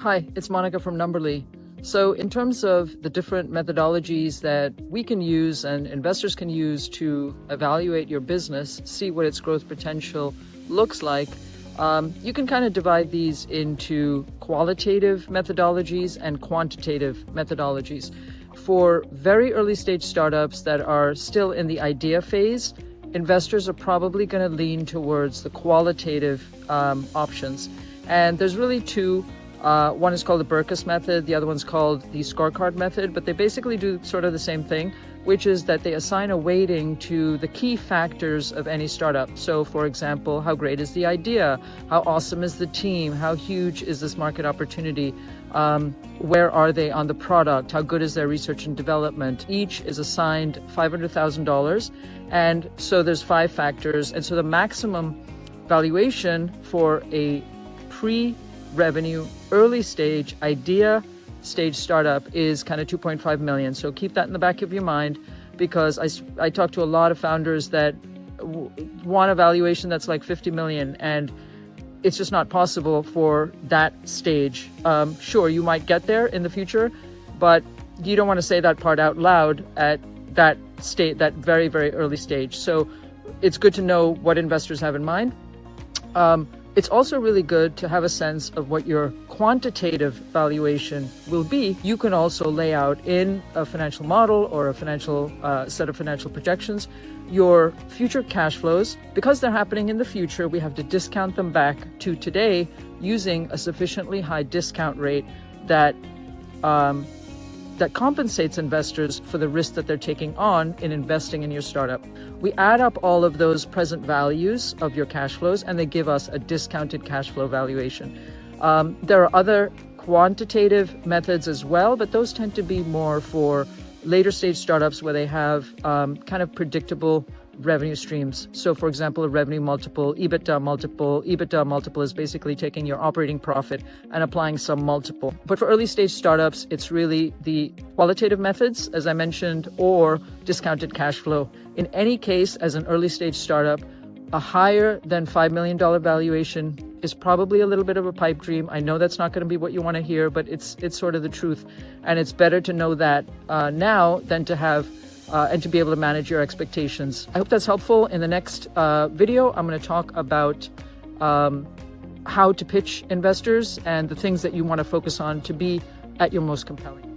Hi, it's Monica from Numberly. So in terms of the different methodologies that we can use and investors can use to evaluate your business, see what its growth potential looks like, you can kind of divide these into qualitative methodologies and quantitative methodologies. For very early stage startups that are still in the idea phase, investors are probably going to lean towards the qualitative options. And there's really two. One is called the Burkus method, the other one's called the scorecard method, but they basically do sort of the same thing, which is that they assign a weighting to the key factors of any startup. So for example, how great is the idea? How awesome is the team? How huge is this market opportunity? Where are they on the product? How good is their research and development? Each is assigned $500,000. And so there's 5 factors. And so the maximum valuation for a pre-revenue, early stage, idea stage startup is kind of 2.5 million. So keep that in the back of your mind, because I talk to a lot of founders that want a valuation that's like 50 million, and it's just not possible for that stage. Sure, you might get there in the future, but you don't want to say that part out loud at that state, that very, very early stage. So it's good to know what investors have in mind. It's also really good to have a sense of what your quantitative valuation will be. You can also lay out in a financial model or a financial set of financial projections your future cash flows. Because they're happening in the future, we have to discount them back to today using a sufficiently high discount rate that compensates investors for the risk that they're taking on in investing in your startup. We add up all of those present values of your cash flows, and they give us a discounted cash flow valuation. There are other quantitative methods as well, but those tend to be more for later stage startups where they have kind of predictable revenue streams. So for example, a revenue multiple, EBITDA multiple. EBITDA multiple is basically taking your operating profit and applying some multiple. But for early stage startups, it's really the qualitative methods, as I mentioned, or discounted cash flow. In any case, as an early stage startup, a higher than $5 million valuation is probably a little bit of a pipe dream. I know that's not going to be what you want to hear, but it's sort of the truth. And it's better to know that now than to have and to be able to manage your expectations. I hope that's helpful. In the next video, I'm going to talk about how to pitch investors and the things that you want to focus on to be at your most compelling.